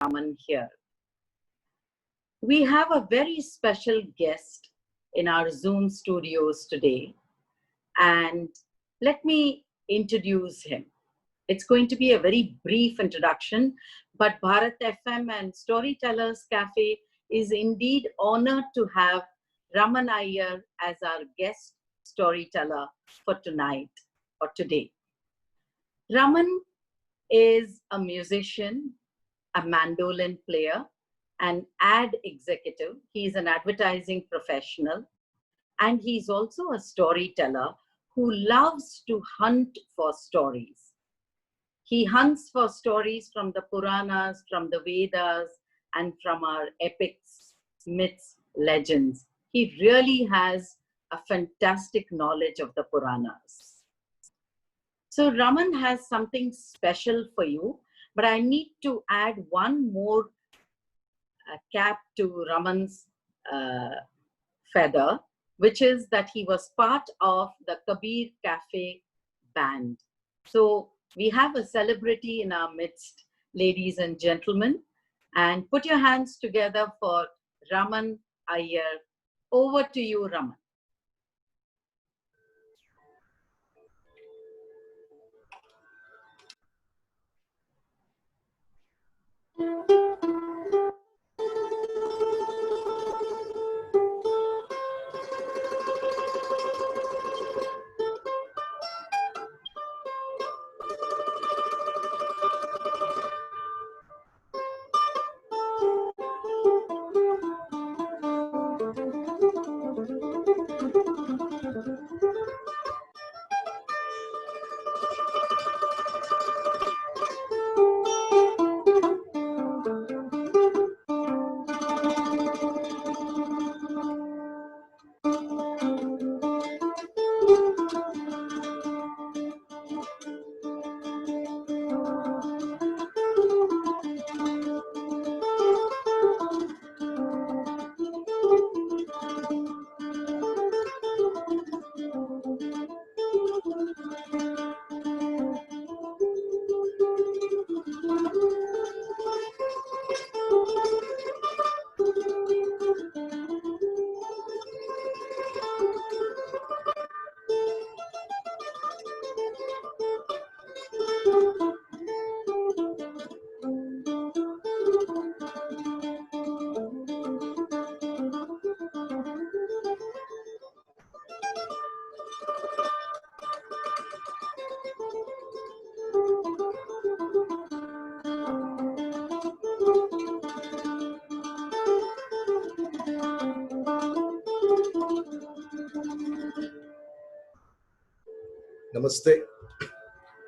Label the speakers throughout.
Speaker 1: Raman here. We have a very special guest in our Zoom studios today, and let me introduce him. It's going to be a very brief introduction, but Bharat FM and Storytellers Cafe is indeed honored to have Raman Iyer as our guest storyteller for tonight or today. Raman is a musician, a mandolin player, an ad executive. He's an advertising professional, and he's also a storyteller who loves to hunt for stories. He hunts for stories from the Puranas, from the Vedas, and from our epics, myths, legends. He really has a fantastic knowledge of the Puranas. So Raman has something special for you, but I need to add one more cap to Raman's feather, which is that he was part of the Kabir Cafe band. So we have a celebrity in our midst, ladies and gentlemen, and put your hands together for Raman Iyer. Over to you, Raman.
Speaker 2: Namaste.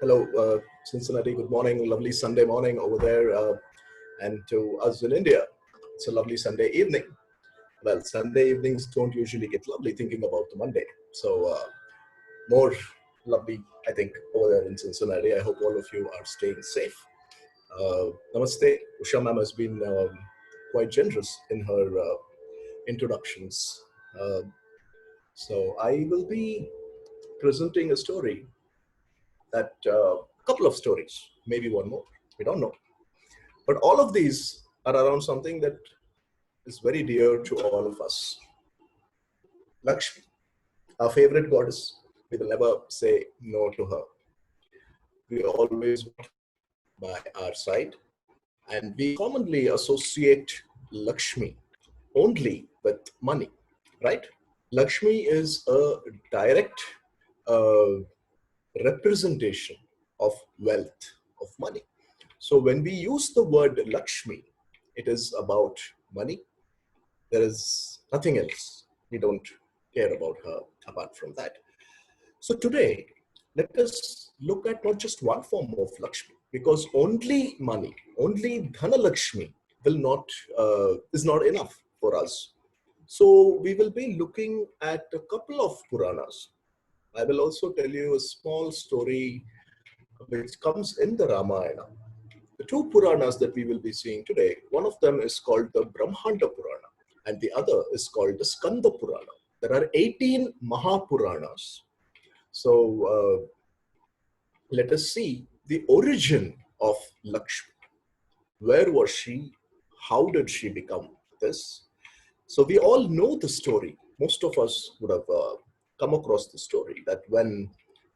Speaker 2: Hello, Cincinnati. Good morning. Lovely Sunday morning over there. And to us in India, it's a lovely Sunday evening. Well, Sunday evenings don't usually get lovely thinking about the Monday. So more lovely, I think, over there in Cincinnati. I hope all of you are staying safe. Namaste. Usha ma'am has been quite generous in her introductions. So I will be presenting a story, that couple of stories, maybe one more, we don't know. But all of these are around something that is very dear to all of us. Lakshmi, our favorite goddess. We will never say no to her. We always want by our side, and we commonly associate Lakshmi only with money, right? Lakshmi is a direct representation of wealth, of money. So when we use the word Lakshmi, it is about money. There is nothing else. We don't care about her apart from that. So today, let us look at not just one form of Lakshmi, because only money, only Dhana Lakshmi is not enough for us. So we will be looking at a couple of Puranas. I will also tell you a small story which comes in the Ramayana. The two Puranas that we will be seeing today, one of them is called the Brahmanda Purana, and the other is called the Skanda Purana. There are 18 Mahapuranas. So let us see the origin of Lakshmi. Where was she? How did she become this? So we all know the story. Most of us would have come across the story that when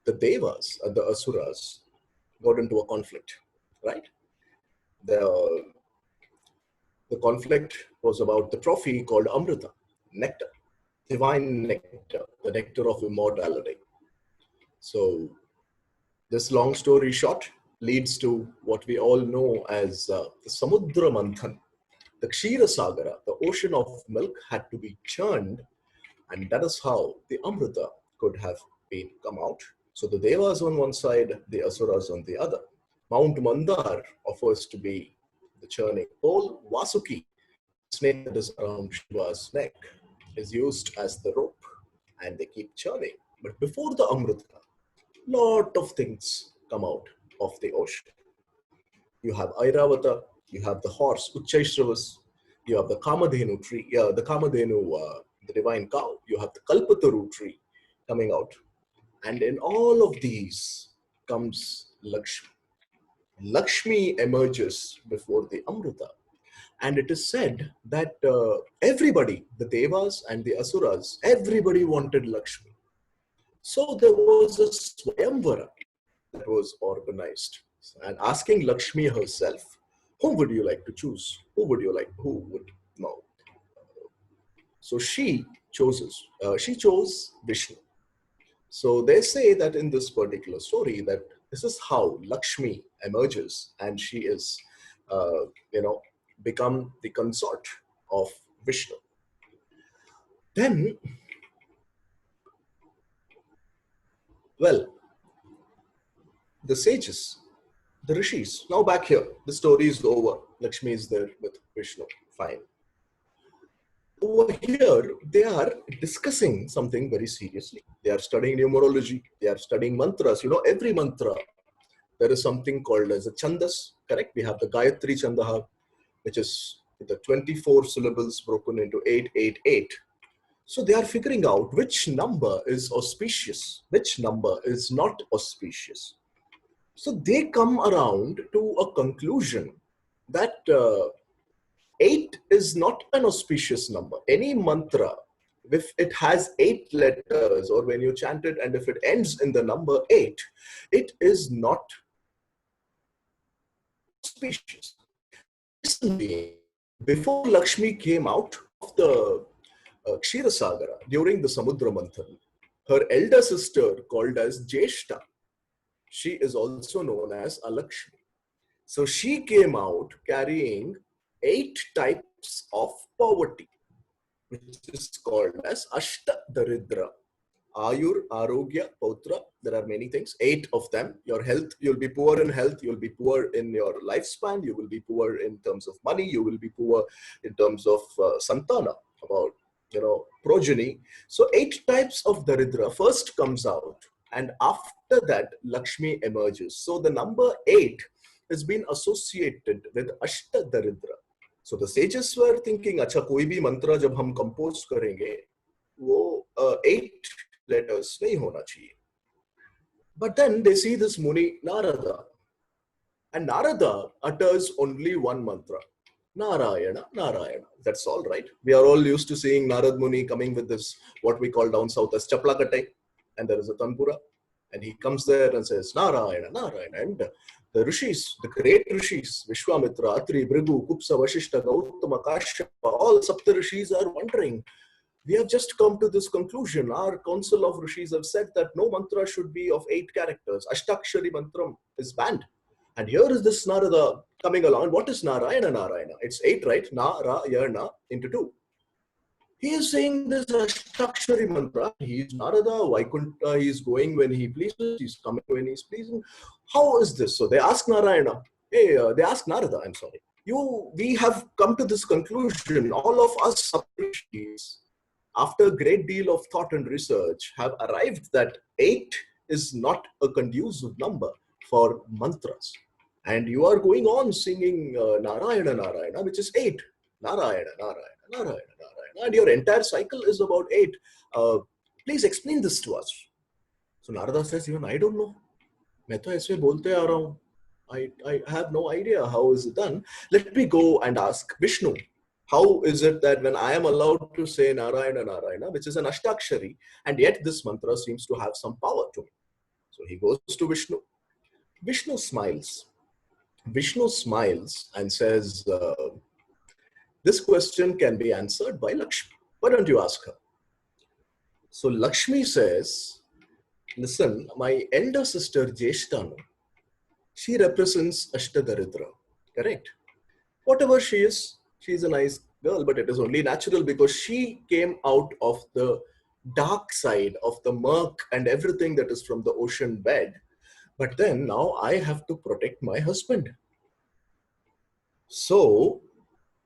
Speaker 2: the Devas and the Asuras got into a conflict, right? The, the conflict was about the trophy called Amrita, nectar, divine nectar, the nectar of immortality. So this long story short leads to what we all know as the Samudra Manthan. The Kshira Sagara, the ocean of milk, had to be churned, and that is how the Amrita could have been come out. So the Devas on one side, the Asuras on the other. Mount Mandar offers to be the churning pole. Vasuki, snake that is around Shiva's neck, is used as the rope, and they keep churning. But before the Amrita, lot of things come out of the ocean. You have Airavata, you have the horse, Uchchaishravas, you have the Kamadhenu tree, the Kamadhenu, the divine cow, you have the Kalpataru tree coming out. And in all of these comes Lakshmi. Lakshmi emerges before the Amrita. And it is said that everybody, the Devas and the Asuras, everybody wanted Lakshmi. So there was a Swayamvara that was organized and asking Lakshmi herself, whom would you like to choose? Who would know? So she chose Vishnu. So they say that in this particular story that this is how Lakshmi emerges, and she is, uh, you know, become the consort of Vishnu. Then, well, the sages, the rishis. Now back here, the story is over. Lakshmi is there with Vishnu. Fine. Over here, they are discussing something very seriously. They are studying numerology. They are studying mantras. You know, every mantra, there is something called as a chandas, correct? We have the Gayatri Chandaha, which is the 24 syllables broken into 888. So they are figuring out which number is auspicious, which number is not auspicious. So they come around to a conclusion that 8 is not an auspicious number. Any mantra, if it has 8 letters, or when you chant it and if it ends in the number 8, it is not auspicious. Before Lakshmi came out of the Kshira Sagara during the Samudra Manthan, her elder sister called as Jeshta, she is also known as Alakshmi. So she came out carrying 8 types of poverty, which is called as Ashta Daridra. Ayur, Arogya, Pautra, there are many things, 8 of them. Your health, you'll be poor in health, you'll be poor in your lifespan, you will be poor in terms of money, you will be poor in terms of santana, about, progeny. So 8 types of Daridra first comes out, and after that, Lakshmi emerges. So the number 8 has been associated with Ashta Daridra. So the sages were thinking, अच्छा कोई भी मंत्र जब हम compose करेंगे, वो 8 letters नहीं होना चाहिए. But then they see this Muni Narada, and Narada utters only one mantra, Narayana, Narayana. That's all right. We are all used to seeing Narad Muni coming with this, what we call down south as Chaplakate, and there is a Tanpura, and he comes there and says, Narayana, Narayana. And the rishis, the great rishis, Vishwamitra, Atri, Bhrigu, Kupsa, Vashishta, Gautama, Kashyapa, all Sapta rishis are wondering, we have just come to this conclusion. Our council of rishis have said that no mantra should be of 8 characters. Ashtakshari mantram is banned. And here is this Narada coming along. What is Narayana, Narayana? It's 8, right? Na-ra-ya-na into 2. He is saying this Ashtakshari mantra. He is Narada. Vaikuntha, he is going when he pleases. He is coming when he is pleasing. How is this? So they ask Narayana. They ask Narada, I'm sorry. We have come to this conclusion. All of us rishis, after a great deal of thought and research, have arrived that 8 is not a conducive number for mantras. And you are going on singing Narayana, Narayana, which is 8. Narayana, Narayana, Narayana, Narayana. And your entire cycle is about 8. Please explain this to us. So Narada says, even I don't know. मैं तो ऐसे बोलते आ रहा हूँ. I have no idea how is it done. Let me go and ask Vishnu. How is it that when I am allowed to say Narayana, Narayana, which is an Ashtakshari, and yet this mantra seems to have some power to me? So he goes to Vishnu. Vishnu smiles. Vishnu smiles and says, this question can be answered by Lakshmi. Why don't you ask her? So Lakshmi says, listen, my elder sister Jeshtanu, she represents Ashtadaridra, correct? Whatever she is a nice girl, but it is only natural because she came out of the dark side of the murk and everything that is from the ocean bed. But then now I have to protect my husband. So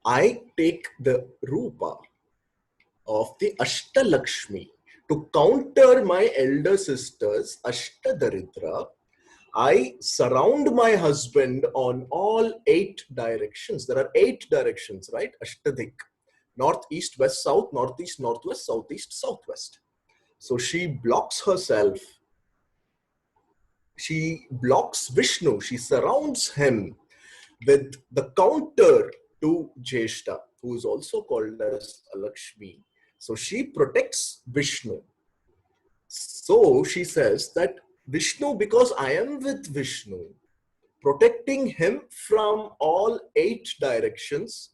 Speaker 2: I take the Rupa of the Ashtalakshmi to counter my elder sister's Ashtadaritra. I surround my husband on all 8 directions. There are 8 directions, right? Ashtadik. North, east, west, south, northeast, northwest, southeast, southwest. So she blocks herself. She blocks Vishnu. She surrounds him with the counter to Jeshta, who is also called as Lakshmi. So she protects Vishnu. So she says that Vishnu, because I am with Vishnu, protecting him from all 8 directions.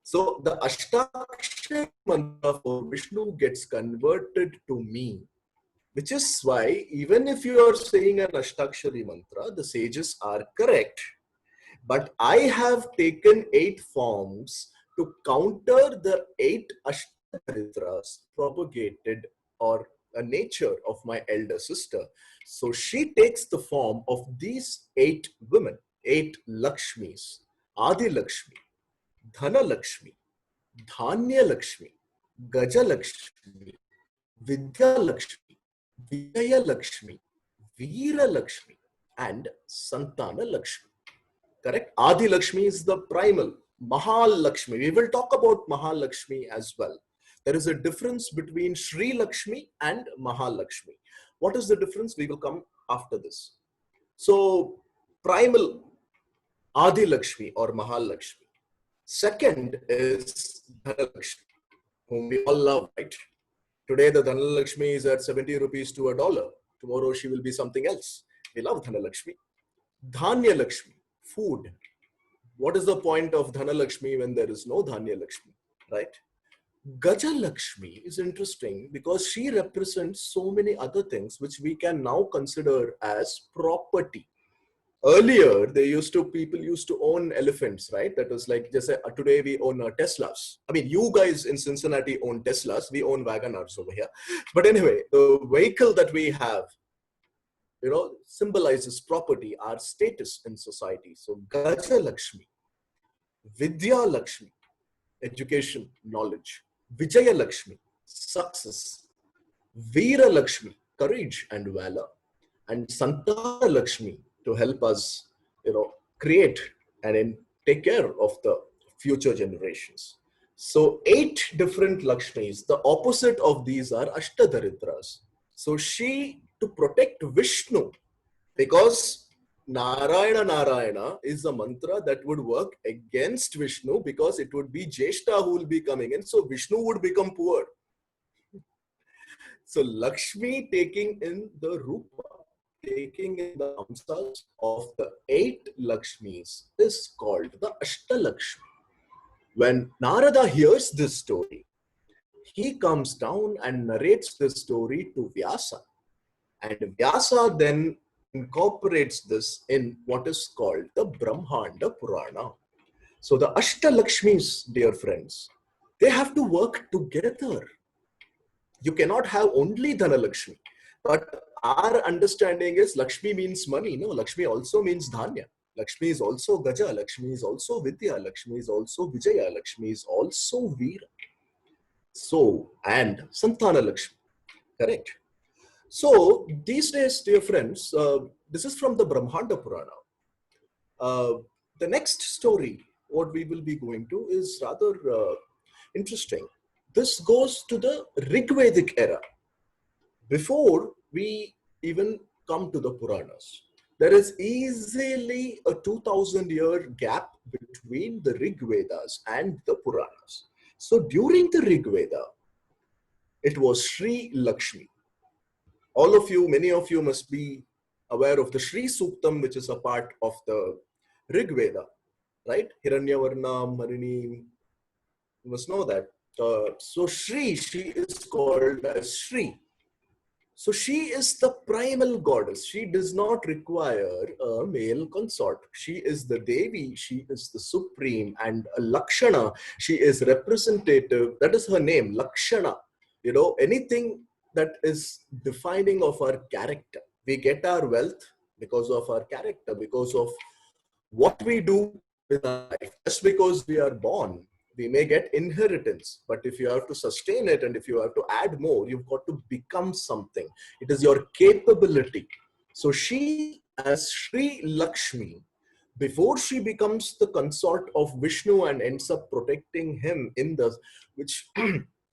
Speaker 2: So the Ashtakshari mantra for Vishnu gets converted to me, which is why even if you are saying an Ashtakshari mantra, the sages are correct. But I have taken 8 forms to counter the 8 Ashtaritras propagated or a nature of my elder sister. So she takes the form of these 8 women, 8 Lakshmis: Adi Lakshmi, Dhana Lakshmi, Dhanya Lakshmi, Gaja Lakshmi, Vidya Lakshmi, Vijaya Lakshmi, Veera Lakshmi, and Santana Lakshmi. Correct? Adi Lakshmi is the primal. Mahal Lakshmi. We will talk about Mahal Lakshmi as well. There is a difference between Sri Lakshmi and Mahal Lakshmi. What is the difference? We will come after this. So, primal Adi Lakshmi or Mahal Lakshmi. Second is Dhanalakshmi, whom we all love, right? Today the Dhanalakshmi is at 70 rupees to $1. Tomorrow she will be something else. We love Dhanalakshmi. Dhanya Lakshmi, food. What is the point of Dhanalakshmi when there is no Dhanya Lakshmi, right? Gaja Lakshmi is interesting because she represents so many other things which we can now consider as property. Earlier, people used to own elephants, right? That was like, just today we own Teslas. I mean, you guys in Cincinnati own Teslas. We own Wagonars over here. But anyway, the vehicle that we have, symbolizes property, our status in society. So Gaja Lakshmi, Vidya Lakshmi, education, knowledge, Vijaya Lakshmi, success, Veera Lakshmi, courage and valor, and Santana Lakshmi to help us, create and take care of the future generations. So 8 different Lakshmis. The opposite of these are Ashtadaritras. So she, to protect Vishnu, because Narayana Narayana is a mantra that would work against Vishnu because it would be Jeshta who will be coming in. So Vishnu would become poor. So Lakshmi taking in the Rupa, taking in the Amsas of the 8 Lakshmis is called the Ashtalakshmi. When Narada hears this story, he comes down and narrates this story to Vyasa. And Vyasa then incorporates this in what is called the Brahmanda Purana. So the Ashtalakshmis, dear friends, they have to work together. You cannot have only Dhanalakshmi. But our understanding is Lakshmi means money. No, Lakshmi also means Dhanya. Lakshmi is also Gaja. Lakshmi is also Vidya. Lakshmi is also Vijaya. Lakshmi is also Veera. So, and Santana Lakshmi. Correct. So, these days, dear friends, this is from the Brahmanda Purana. The next story, what we will be going to, is rather interesting. This goes to the Rigvedic era. Before we even come to the Puranas. There is easily a 2000-year gap between the Rig Vedas and the Puranas. So during the Rig Veda, it was Sri Lakshmi. All of you, many of you must be aware of the Sri Suktam, which is a part of the Rig Veda, right? Hiranyavarnam, Marini, you must know that. So Sri, she is called as Sri. So she is the primal goddess. She does not require a male consort. She is the Devi. She is the supreme. And Lakshana, she is representative. That is her name, Lakshana. You know, anything that is defining of our character. We get our wealth because of our character, because of what we do with our life. Just because we are born, we may get inheritance, but if you have to sustain it and if you have to add more, you've got to become something. It is your capability. So she, as Sri Lakshmi, before she becomes the consort of Vishnu and ends up protecting him in the, which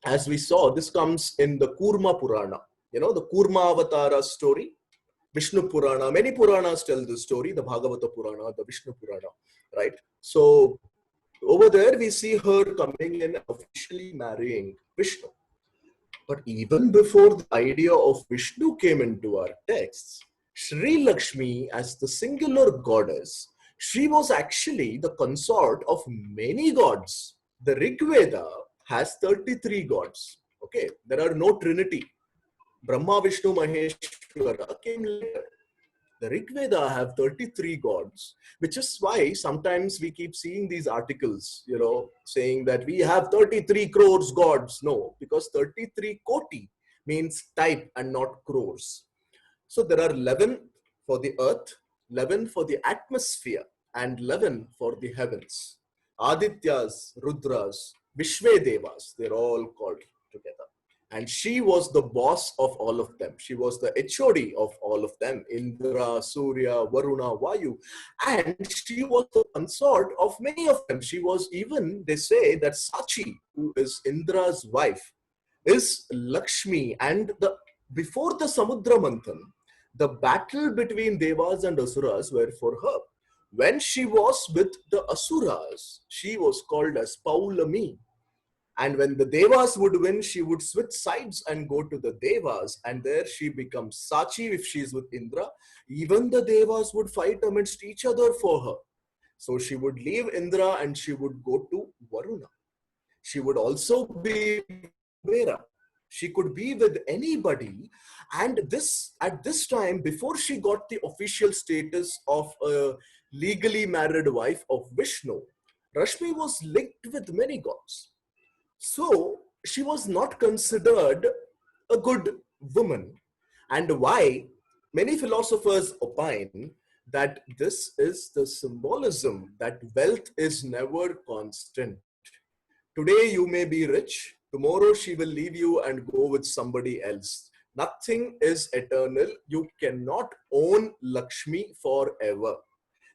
Speaker 2: as we saw, this comes in the Kurma Purana, you know, the Kurma Avatara story. Vishnu Purana, many Puranas tell this story, the Bhagavata Purana, the Vishnu Purana, right? So over there, we see her coming in officially marrying Vishnu. But even before the idea of Vishnu came into our texts, Sri Lakshmi, as the singular goddess, she was actually the consort of many gods. The Rig Veda has 33 gods. Okay, there are no trinity. Brahma, Vishnu, Maheshwara came later. The Rig Veda have 33 gods, which is why sometimes we keep seeing these articles, you know, saying that we have 33 crores gods. No, because 33 koti means type and not crores. So there are 11 for the earth, 11 for the atmosphere, and 11 for the heavens. Adityas, Rudras, Vishvedevas, they're all called together. And she was the boss of all of them. She was the HOD of all of them. Indra, Surya, Varuna, Vayu. And she was the consort of many of them. She was even, they say that Sachi, who is Indra's wife, is Lakshmi. And before the Samudra Manthan, the battle between Devas and Asuras were for her. When she was with the Asuras, she was called as Paulami. And when the Devas would win, she would switch sides and go to the Devas. And there she becomes Sachi if she is with Indra. Even the Devas would fight amidst each other for her. So she would leave Indra and she would go to Varuna. She would also be Vera. She could be with anybody. And this, at this time, before she got the official status of a legally married wife of Vishnu, Rashmi was linked with many gods. So she was not considered a good woman. And why? Many philosophers opine that this is the symbolism that wealth is never constant. Today you may be rich, tomorrow she will leave you and go with somebody else. Nothing is eternal. You cannot own Lakshmi forever.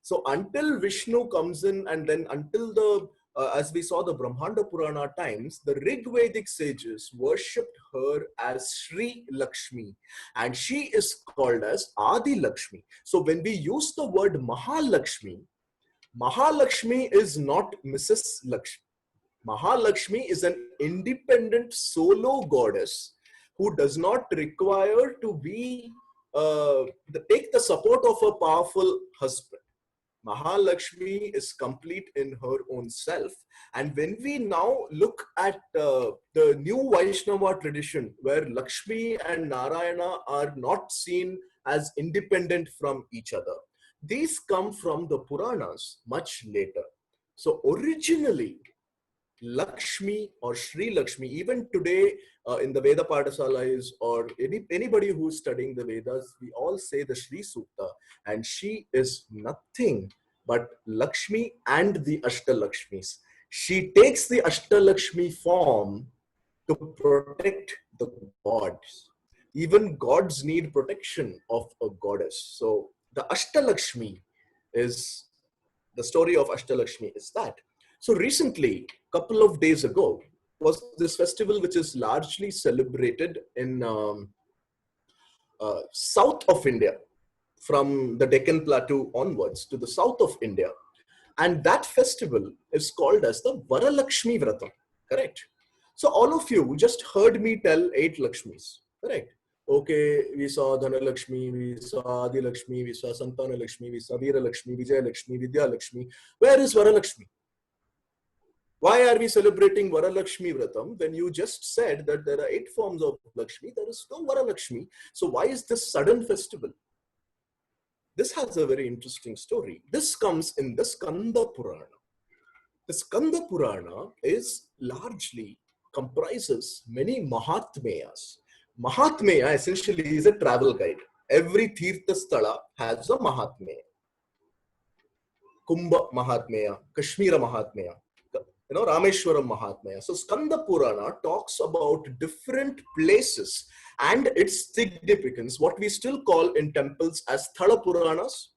Speaker 2: So until Vishnu comes in, and then until the, as we saw the Brahmanda Purana times, the Rig Vedic sages worshipped her as Sri Lakshmi, and she is called as Adi Lakshmi. So when we use the word Mahalakshmi, Mahalakshmi is not Mrs. Lakshmi. Mahalakshmi is an independent solo goddess who does not require to be take the support of a powerful husband. Mahalakshmi is complete in her own self. And when we now look at the new Vaishnava tradition, where Lakshmi and Narayana are not seen as independent from each other, these come from the Puranas much later. So originally, Lakshmi or Sri Lakshmi, even today in the Veda Padasalas or anybody who's studying the Vedas, we all say the Sri Sukta, and she is nothing but Lakshmi and the Ashtalakshmis. She takes the Ashtalakshmi form to protect the gods. Even gods need protection of a goddess. So the Ashtalakshmi is, the story of Ashtalakshmi is that. So recently, couple of days ago, was this festival which is largely celebrated in south of India. from the Deccan Plateau onwards to the south of India. And that festival is called as the Varalakshmi Vratam, correct? So all of you just heard me tell 8 Lakshmis, correct? Okay, we saw Dhanalakshmi, we saw Adi Lakshmi, we saw Santana Lakshmi, we saw Veera Lakshmi, Vijaya Lakshmi, Vidya Lakshmi. Where is Varalakshmi? Why are we celebrating Varalakshmi Vratam when you just said that there are 8 forms of Lakshmi? There is no Varalakshmi. So why is this sudden festival? This has a very interesting story. This comes in the Skanda Purana. The Skanda Purana is largely comprises many Mahatmeyas. Mahatmeya essentially is a travel guide. Every Tirtha Sthala has a Mahatmeya. Kumbha Mahatmeya, Kashmira Mahatmeya, Rameshwaram Mahatmeya. So Skanda Purana talks about different places and its significance, what we still call in temples as Thala Puranas.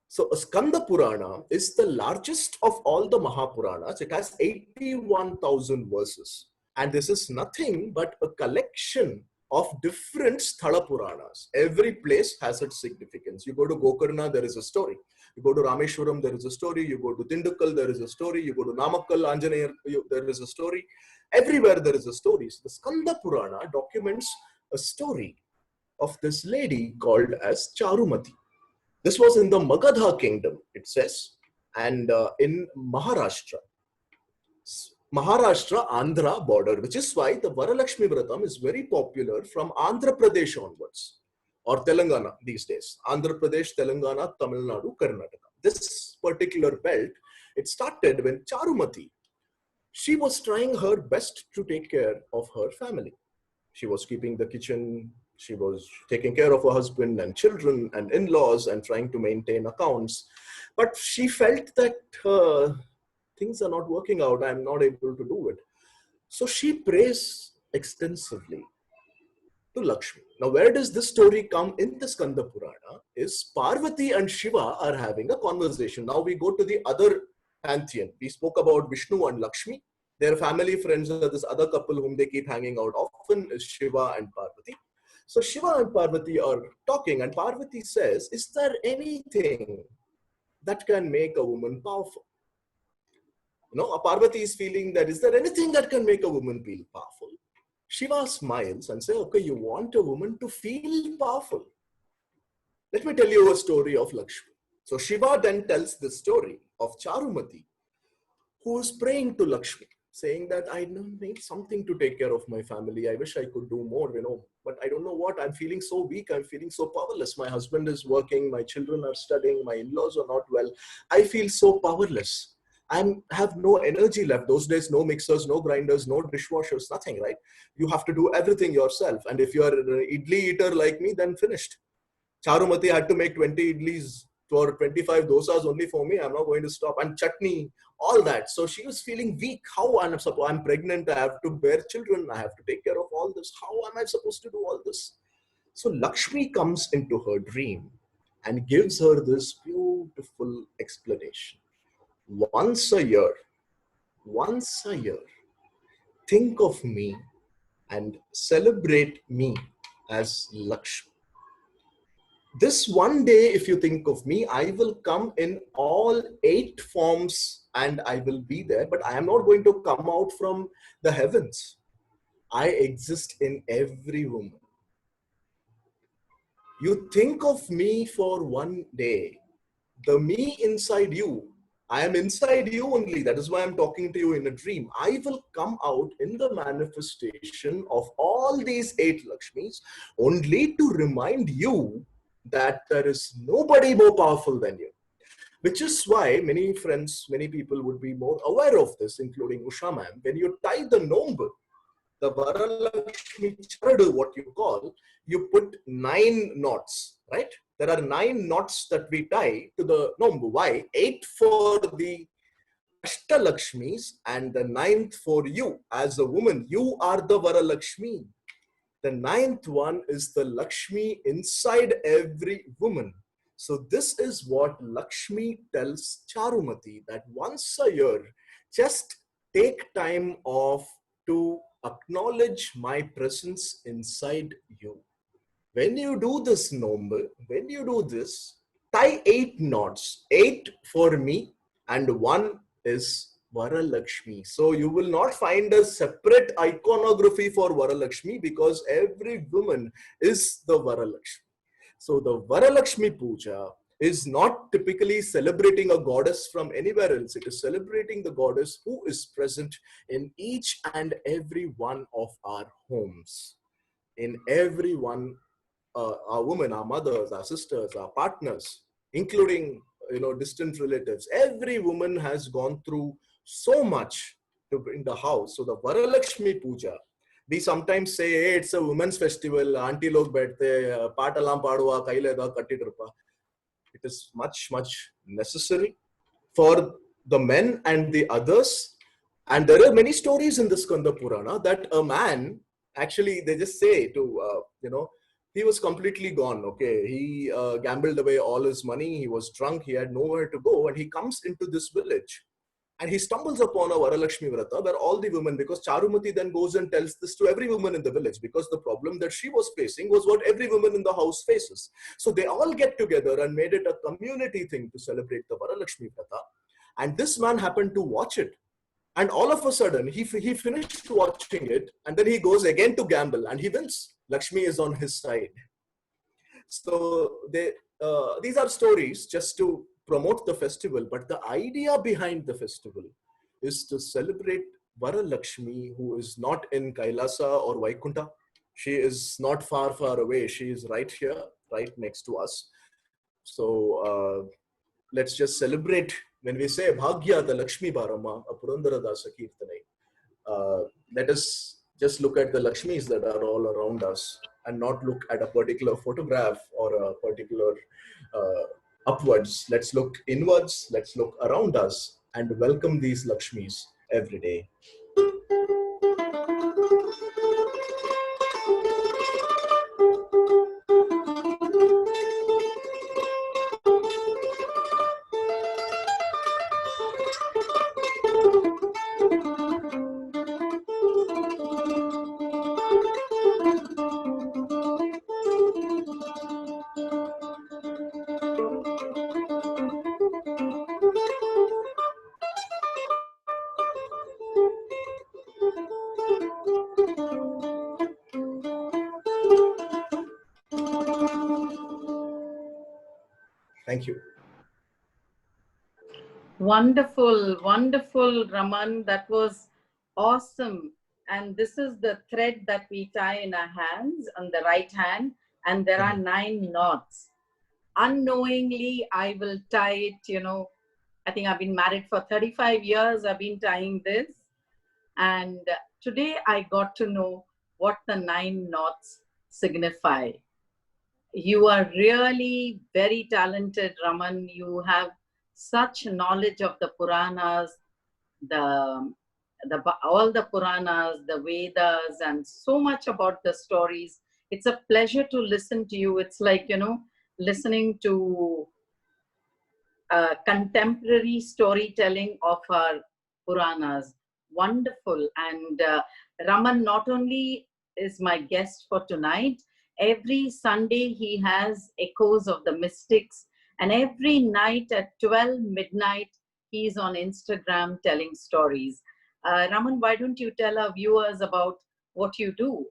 Speaker 2: So Skanda Purana is the largest of all the Mahapuranas. It has 81,000 verses. And this is nothing but a collection of different Sthala Puranas. Every place has its significance. You go to Gokarna, there is a story. You go to Rameshwaram, there is a story. You go to Dindukkal, there is a story. You go to Namakkal, Anjaneya, there is a story. Everywhere there is a story. So the Skanda Purana documents a story of this lady called as Charumati. This was in the Magadha kingdom, it says, and in Maharashtra. Maharashtra-Andhra border, which is why the Varalakshmi Vratam is very popular from Andhra Pradesh onwards, or Telangana these days. Andhra Pradesh, Telangana, Tamil Nadu, Karnataka. This particular belt, it started when Charumati, she was trying her best to take care of her family. She was keeping the kitchen, she was taking care of her husband and children and in-laws and trying to maintain accounts. But she felt that things are not working out, I'm not able to do it. So she prays extensively to Lakshmi. Now, where does this story come in the Skanda Purana is Parvati and Shiva are having a conversation. Now we go to the other pantheon. We spoke about Vishnu and Lakshmi. Their family friends are this other couple whom they keep hanging out often is Shiva and Parvati. So Shiva and Parvati are talking and Parvati says, is there anything that can make a woman powerful? Parvati is feeling that, is there anything that can make a woman feel powerful? Shiva smiles and says, okay, you want a woman to feel powerful. Let me tell you a story of Lakshmi. So Shiva then tells the story of Charumati, who is praying to Lakshmi, saying that I need something to take care of my family. I wish I could do more, but I don't know what. I'm feeling so weak. I'm feeling so powerless. My husband is working. My children are studying. My in-laws are not well. I feel so powerless. I have no energy left. Those days, no mixers, no grinders, no dishwashers, nothing, right? You have to do everything yourself. And if you're an idli eater like me, then finished. Charumati had to make 20 idlis for 25 dosas only for me. I'm not going to stop. And chutney, all that. So she was feeling weak. How I'm pregnant. I have to bear children. I have to take care of all this. How am I supposed to do all this? So Lakshmi comes into her dream and gives her this beautiful explanation. Once a year, think of me and celebrate me as Lakshmi. This one day, if you think of me, I will come in all 8 forms and I will be there, but I am not going to come out from the heavens. I exist in every woman. You think of me for one day, the me inside you, I am inside you only. That is why I'm talking to you in a dream. I will come out in the manifestation of all these 8 Lakshmis only to remind you that there is nobody more powerful than you. Which is why many friends, many people would be more aware of this, including Usha ma'am. When you tie the nombu, the Varalakshmi Charadu, what you call, you put 9 knots, right? There are 9 knots that we tie to the nombu. Why? 8 for the Ashtalakshmis and the 9th for you. As a woman, you are the Varalakshmi. The 9th one is the Lakshmi inside every woman. So this is what Lakshmi tells Charumati, that once a year, just take time off to acknowledge my presence inside you. when you do this number, when you do this, tie 8 knots, 8 for me and 1 is Varalakshmi. So you will not find a separate iconography for Varalakshmi because every woman is the Varalakshmi. So the Varalakshmi Puja is not typically celebrating a goddess from anywhere else. It is celebrating the goddess who is present in each and every one of our homes. In every one, our women, our mothers, our sisters, our partners, including distant relatives. Every woman has gone through so much to bring the house. So the Varalakshmi Puja, we sometimes say, hey, it's a women's festival, auntie log baithte, paatalam paduva, kaile eda kattitirpa. It is much, much necessary for the men and the others. And there are many stories in the Skanda Purana that a man, actually, they just say to, he was completely gone. Okay. He gambled away all his money. He was drunk. He had nowhere to go. And he comes into this village. And he stumbles upon a Varalakshmi Vrata where all the women, because Charumati then goes and tells this to every woman in the village, because the problem that she was facing was what every woman in the house faces. So they all get together and made it a community thing to celebrate the Varalakshmi Vrata. And this man happened to watch it. And all of a sudden, he finished watching it, and then he goes again to gamble, and he wins. Lakshmi is on his side. So these are stories just to promote the festival, but the idea behind the festival is to celebrate Varalakshmi, who is not in Kailasa or Vaikunta. She is not far, far away. She is right here, right next to us. So let's just celebrate. When we say Bhagya the Lakshmi Barama, a Purandara Dasa Kirtanai, let us just look at the Lakshmis that are all around us and not look at a particular photograph or a particular upwards. Let's look inwards, let's look around us and welcome these Lakshmis every day. Thank you.
Speaker 1: Wonderful, wonderful, Raman. That was awesome. And this is the thread that we tie in our hands on the right hand, and there are 9 knots. Unknowingly, I will tie it, I think I've been married for 35 years. I've been tying this. And today I got to know what the 9 knots signify. You are really very talented, Raman. You have such knowledge of the Puranas, all the Puranas, the Vedas, and so much about the stories. It's a pleasure to listen to you. It's like, listening to contemporary storytelling of our Puranas. Wonderful. And Raman not only is my guest for tonight, every Sunday he has Echoes of the Mystics, and every night at 12 midnight he's on Instagram telling stories. Raman, why don't you tell our viewers about what you do?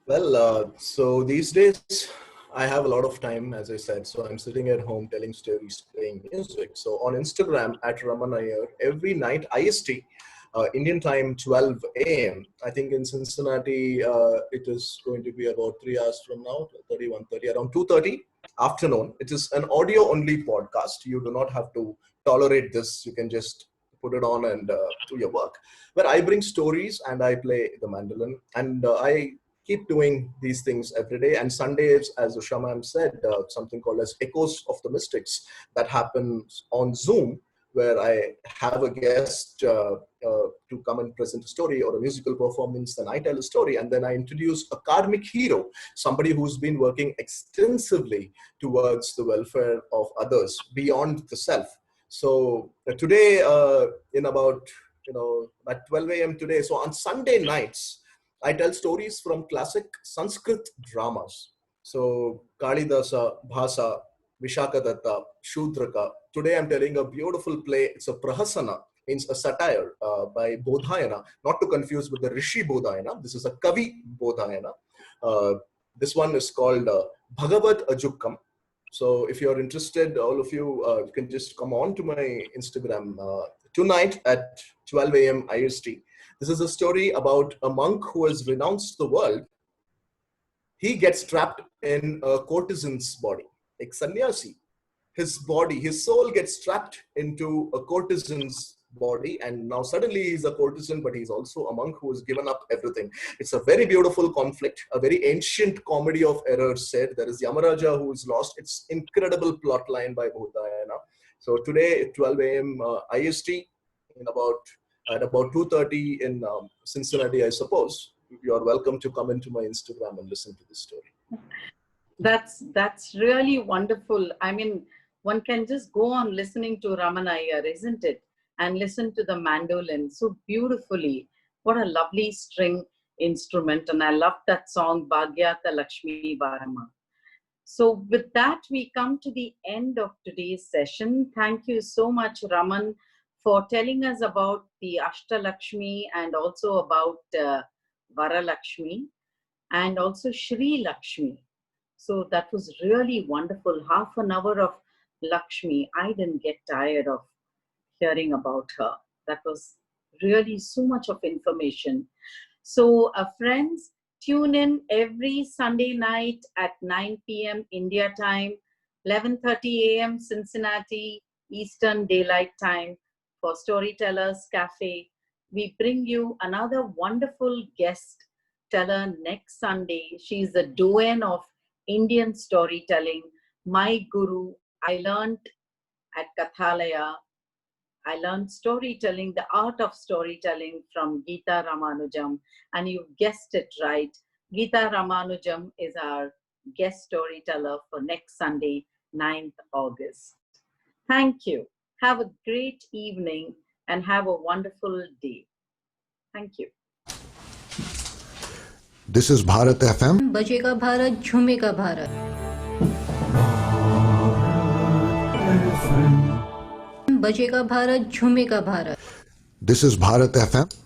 Speaker 2: Well, so these days I have a lot of time, as I said. So I'm sitting at home telling stories, playing music. So on Instagram at Raman Iyer, every night IST, Indian time 12 a.m. I think in Cincinnati it is going to be about 3 hours from now, 31:30, around 2:30 afternoon. It is an audio only podcast. You do not have to tolerate this. You can just put it on and do your work. Where I bring stories and I play the mandolin, and I keep doing these things every day. And Sundays, as Usha ma'am said, something called as Echoes of the Mystics that happens on Zoom, where I have a guest to come and present a story or a musical performance. Then I tell a story, and then I introduce a karmic hero, somebody who's been working extensively towards the welfare of others beyond the self. So today, in about at 12 a.m. today, so on Sunday nights, I tell stories from classic Sanskrit dramas. So Kalidasa, Bhasa, Vishakadatta, Shudraka. Today I'm telling a beautiful play. It's a Prahasana, means a satire by Bodhayana, not to confuse with the Rishi Bodhayana. This is a Kavi Bodhayana. This one is called Bhagavad Ajukkam. So if you're interested, all of you, you can just come on to my Instagram tonight at 12 a.m. IST. This is a story about a monk who has renounced the world. He gets trapped in a courtesan's body, like sannyasi. His body, his soul gets trapped into a courtesan's body, and now suddenly he's a courtesan, but he's also a monk who has given up everything. It's a very beautiful conflict, a very ancient comedy of errors said. There is Yamaraja who is lost. It's incredible plot line by Bodhayana. So today at 12 a.m. IST, at about 2:30 in Cincinnati, I suppose, you're welcome to come into my Instagram and listen to this story.
Speaker 1: That's really wonderful. I mean, one can just go on listening to Raman Iyer, isn't it? And listen to the mandolin so beautifully. What a lovely string instrument. And I love that song, Bhagyata Lakshmi Varama. So with that, we come to the end of today's session. Thank you so much, Raman, for telling us about the Ashtalakshmi and also about Varalakshmi and also Shri Lakshmi. So that was really wonderful. Half an hour of Lakshmi. I didn't get tired of hearing about her. That was really so much of information. So friends, tune in every Sunday night at 9 p.m. India time, 11:30 a.m. Cincinnati Eastern Daylight Time for Storytellers Cafe. We bring you another wonderful guest teller next Sunday. She's the doyen of Indian storytelling, my guru. I learned at Kathalaya. I learned storytelling, the art of storytelling from Geeta Ramanujam. And you guessed it right. Geeta Ramanujam is our guest storyteller for next Sunday, 9th August. Thank you. Have a great evening and have a wonderful day. Thank you.
Speaker 3: This is Bharat FM.
Speaker 4: बजेगा भारत, झूमेगा भारत. बजेगा Bharat, झूमेगा Bharat.
Speaker 3: This is Bharat FM.